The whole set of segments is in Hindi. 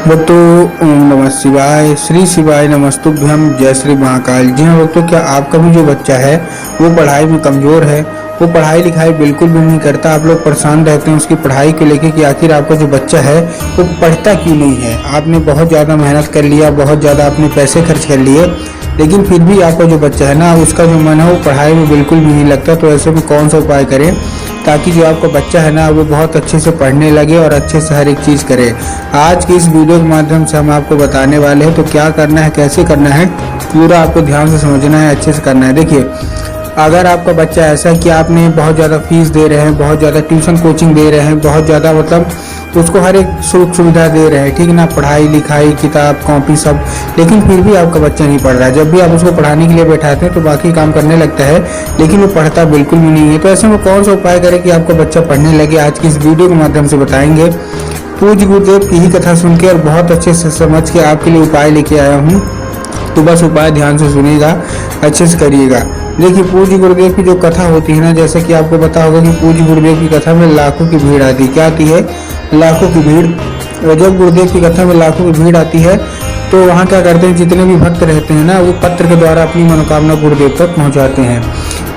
भक्तों, ओम नमः शिवाय, श्री शिवाय नमस्तुभ्यम, जय श्री महाकाल। जी हाँ भक्तों, क्या आपका भी जो बच्चा है वो पढ़ाई में कमजोर है, वो पढ़ाई लिखाई बिल्कुल भी नहीं करता, आप लोग परेशान रहते हैं उसकी पढ़ाई को लेकर कि आखिर आपका जो बच्चा है वो पढ़ता क्यों नहीं है। आपने बहुत ज़्यादा मेहनत कर लिया, बहुत ज़्यादा अपने पैसे खर्च कर लिए, लेकिन फिर भी आपका जो बच्चा है ना उसका जो मन है वो पढ़ाई में बिल्कुल भी नहीं लगता। तो ऐसे में कौन सा उपाय करें ताकि जो आपका बच्चा है ना वो बहुत अच्छे से पढ़ने लगे और अच्छे से हर एक चीज़ करे। आज की इस वीडियो के माध्यम से हम आपको बताने वाले हैं। तो क्या करना है, कैसे करना है, पूरा आपको ध्यान से समझना है, अच्छे से करना है। देखिए, अगर आपका बच्चा ऐसा है कि आपने बहुत ज़्यादा फीस दे रहे हैं, बहुत ज़्यादा ट्यूशन कोचिंग दे रहे हैं, बहुत ज़्यादा मतलब उसको हर एक सुख सुविधा दे रहे हैं, ठीक है ना, पढ़ाई लिखाई किताब कॉपी सब, लेकिन फिर भी आपका बच्चा नहीं पढ़ रहा है। जब भी आप उसको पढ़ाने के लिए बैठाते हैं तो बाकी काम करने लगता है, लेकिन वो पढ़ता बिल्कुल भी नहीं है। तो ऐसे में कौन सा उपाय करें कि आपका बच्चा पढ़ने लगे, आज की इस वीडियो के माध्यम से बताएंगे। पूज्य गुरुदेव की ही कथा सुन के और बहुत अच्छे से समझ के आपके लिए उपाय लेके आया हूँ। तो बस उपाय ध्यान से सुनिएगा, अच्छे से करिएगा। देखिए, पूज्य गुरुदेव की जो कथा होती है ना, जैसे कि आपको पता होगा कि पूज्य गुरुदेव की कथा में लाखों की भीड़ आती है। क्या आती है? लाखों की भीड़। जब गुरुदेव की कथा में लाखों की भीड़ आती है तो वहाँ क्या करते हैं, जितने भी भक्त रहते हैं ना वो पत्र के द्वारा अपनी मनोकामना गुरुदेव तक पहुँचाते हैं।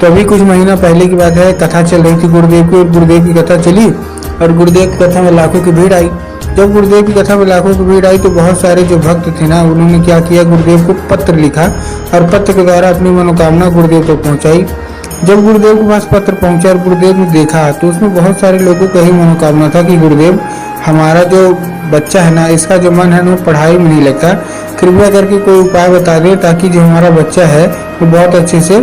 तो अभी कुछ महीना पहले की बात है, कथा चल रही थी गुरुदेव की, और गुरुदेव की कथा चली और गुरुदेव की कथा में लाखों की भीड़ आई। जब गुरुदेव की कथा में लाखों की भीड़ आई तो बहुत सारे जो भक्त थे ना उन्होंने क्या किया, गुरुदेव को पत्र लिखा और पत्र के द्वारा अपनी मनोकामना गुरुदेव तक पहुंचाई। जब गुरुदेव के पास पत्र पहुंचा और गुरुदेव ने देखा तो उसमें बहुत सारे लोगों का ही मनोकामना था कि गुरुदेव, हमारा जो बच्चा है ना इसका जो मन है ना पढ़ाई में नहीं लगता, कृपया करके कोई उपाय बता दें ताकि जो हमारा बच्चा है वो बहुत अच्छे से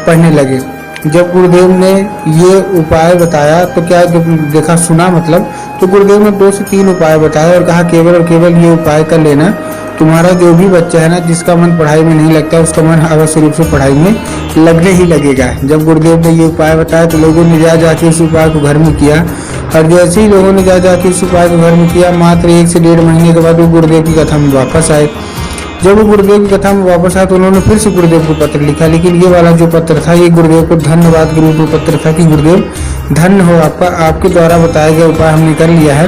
पढ़ने लगे। जब गुरुदेव ने ये उपाय बताया तो क्या जब देखा सुना मतलब, तो गुरुदेव ने 2 से 3 उपाय बताए और कहा केवल और केवल ये उपाय कर लेना, तुम्हारा जो भी बच्चा है ना जिसका मन पढ़ाई में नहीं लगता उसका मन अवश्य रूप से पढ़ाई में लगने ही लगेगा। जब गुरुदेव ने ये उपाय बताया तो लोगों ने जा जाके इस उपाय को घर में किया, और जैसे ही लोगों ने जा जाके इस उपाय को घर में किया, मात्र 1 से 1.5 महीने के बाद वो गुरुदेव की कथा में वापस आए। जब वो गुरुदेव की कथा में वापस आया तो उन्होंने फिर से गुरुदेव को पत्र लिखा, लेकिन ये वाला जो पत्र था ये गुरुदेव को धन्यवाद के रूप में पत्र था कि गुरुदेव धन्य हो आपका, आपके द्वारा बताया गया उपाय हमने कर लिया है,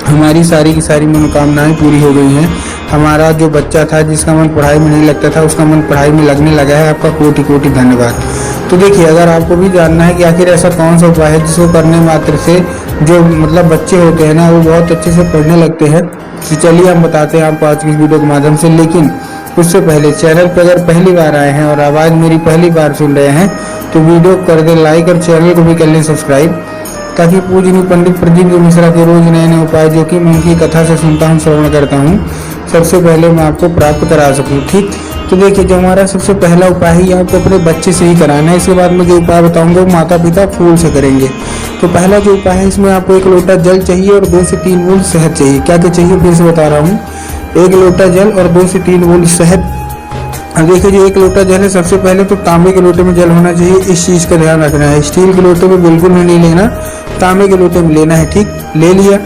हमारी सारी की सारी मनोकामनाएं पूरी हो गई हैं। हमारा जो बच्चा था जिसका मन पढ़ाई में नहीं लगता था उसका मन पढ़ाई में लगने लगा है, आपका कोटि कोटि धन्यवाद। तो देखिए, अगर आपको भी जानना है कि आखिर ऐसा कौन सा उपाय है जिसको करने मात्र से जो मतलब बच्चे होते हैं ना वो बहुत अच्छे से पढ़ने लगते हैं, तो चलिए हम बताते हैं आपको आज की इस वीडियो के माध्यम से। लेकिन उससे पहले चैनल पर अगर पहली बार आए हैं और आवाज़ मेरी पहली बार सुन रहे हैं तो वीडियो को कर दें लाइक और चैनल को भी कर लें सब्सक्राइब, ताकि पूजनीय पंडित प्रदीप मिश्रा के रोज नए नए उपाय जो कि मैं उनकी कथा से सुनता हूँ, श्रवण करता हूँ, सबसे पहले मैं आपको प्राप्त करा सकूँ। ठीक, तो देखिए, जो हमारा सबसे पहला उपाय है आपको अपने बच्चे से ही कराना है। इसके बाद मैं जो उपाय बताऊंगा वो माता पिता फूल से करेंगे। तो पहला जो उपाय है इसमें आपको 1 लोटा जल चाहिए और 2 से 3 बूंद शहद चाहिए। क्या क्या चाहिए फिर से बता रहा हूँ, 1 लोटा जल और 2 से 3 बूंद शहद। अब देखिए, जो 1 लोटा जल है सबसे पहले तो तांबे के लोटे में जल होना चाहिए, इस चीज़ का ध्यान रखना है। स्टील के लोटे में बिल्कुल भी नहीं लेना, तांबे के लोटे में लेना है। ठीक, ले लिया।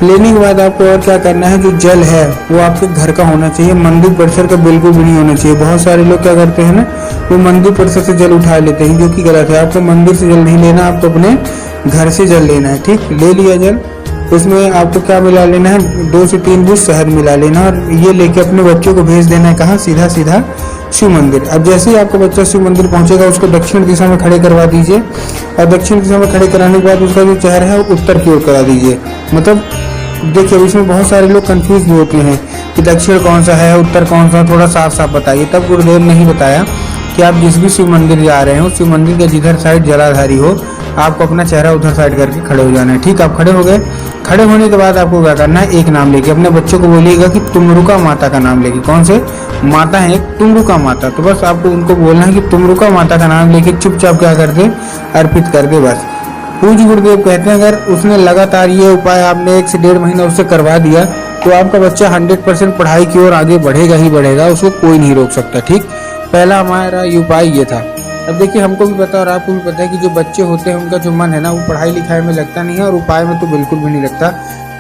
लेने के बाद आपको और क्या करना है, जो जल है वो आपके घर का होना चाहिए, मंदिर परिसर का बिल्कुल भी नहीं होना चाहिए। बहुत सारे लोग क्या करते हैं ना, वो मंदिर परिसर से जल उठा लेते हैं, जो कि गलत है। आपको मंदिर से जल नहीं लेना, आपको अपने घर से जल लेना है। ठीक, ले लिया जल, उसमें आपको क्या मिला लेना है, 2 से 3 बूंद शहद मिला लेना और ये लेके अपने बच्चों को भेज देना है। कहाँ? सीधा सीधा शिव मंदिर। अब जैसे ही आपका बच्चा शिव मंदिर पहुंचेगा उसको दक्षिण दिशा में खड़े करवा दीजिए, और दक्षिण दिशा में खड़े कराने के बाद उसका जो चेहरा है वो उत्तर की ओर करा दीजिए। मतलब देखिए, इसमें बहुत सारे लोग कंफ्यूज भी होते हैं कि दक्षिण कौन सा है, उत्तर कौन सा, थोड़ा साफ साफ बताइए। तब गुरुदेव ने ही बताया कि आप जिस भी शिव मंदिर जा रहे हो, शिव मंदिर के जिधर साइड जलाधारी हो, आपको अपना चेहरा उधर साइड करके खड़े हो जाना है। ठीक, आप खड़े हो गए। खड़े होने के बाद आपको क्या करना है, एक नाम लेके अपने बच्चों को बोलिएगा कि तुमरुका माता का नाम लेके। कौन से माता है? तुमरुका माता। तो बस आपको उनको बोलना है कि तुमरुका माता का नाम लेके चुपचाप क्या कर दे, अर्पित कर दे बस। पूज्य गुरुदेव कहते हैं अगर उसने लगातार ये उपाय आपने 1 से 1.5 महीना उससे करवा दिया तो आपका बच्चा 100% पढ़ाई की ओर आगे बढ़ेगा ही बढ़ेगा, उसको कोई नहीं रोक सकता। ठीक, पहला हमारा ये उपाय ये था। अब देखिए, हमको भी पता और आपको भी पता है कि जो बच्चे होते हैं उनका जो मन है ना वो पढ़ाई लिखाई में लगता नहीं है और उपाय में तो बिल्कुल भी नहीं लगता।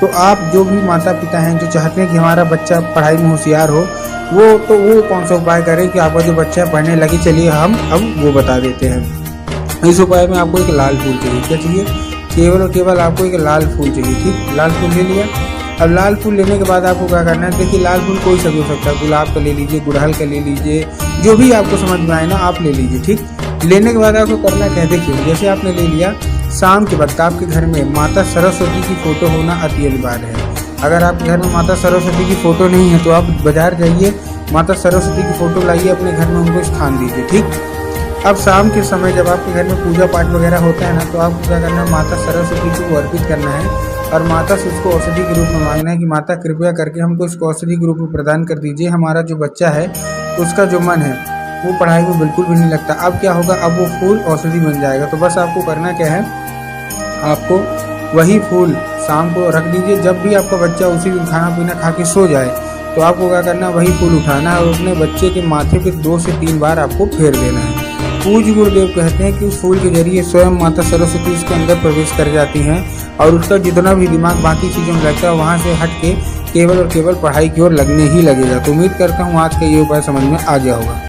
तो आप जो भी माता पिता हैं जो चाहते हैं कि हमारा बच्चा पढ़ाई में होशियार हो, वो कौन सा उपाय करें कि आपका जो बच्चा पढ़ने लगे, चलिए हम अब वो बता देते हैं। इस उपाय में आपको एक लाल फूल चाहिए। क्या चाहिए? केवल और केवल आपको एक लाल फूल चाहिए। ठीक, लाल फूल ले लिया। अब लाल फूल लेने के बाद आपको क्या करना है, देखिए लाल फूल कोई सा भी हो सकता है, गुलाब का ले लीजिए, गुड़हल का ले लीजिए, जो भी आपको समझ में आए ना आप ले लीजिए। ठीक, लेने के बाद आपको करना क्या है, देखिए जैसे आपने ले लिया, शाम के वक्त आपके घर में माता सरस्वती की फोटो होना अति अनिवार्य है। अगर आपके घर में माता सरस्वती की फोटो नहीं है तो आप बाजार जाइए, माता सरस्वती की फोटो लाइए, अपने घर में उनको स्थान दीजिए। ठीक, अब शाम के समय जब आपके घर में पूजा पाठ वगैरह होता है ना, तो आपको क्या करना है, माता सरस्वती को अर्पित करना है और माता से उसको औषधि के रूप में मांगना है कि माता कृपया करके हमको इसको औषधि के रूप में प्रदान कर दीजिए। हमारा जो बच्चा है उसका जो मन है वो पढ़ाई में बिल्कुल भी नहीं लगता। अब क्या होगा, अब वो फूल औषधि बन जाएगा। तो बस आपको करना क्या है, आपको वही फूल शाम को रख दीजिए। जब भी आपका बच्चा उसी दिन खाना पीना खा के सो जाए तो आपको क्या करना है, वही फूल उठाना है और अपने बच्चे के माथे पे 2 से 3 बार आपको फेर देना है। पूज्य गुरुदेव कहते हैं कि उस फूल के जरिए स्वयं माता सरस्वती इसके अंदर प्रवेश कर जाती हैं और उसका जितना भी दिमाग बाकी चीज़ों में लगता है वहाँ से हट के केवल और केवल पढ़ाई की ओर लगने ही लगेगा। तो उम्मीद करता हूँ आज का ये उपाय समझ में आ गया होगा।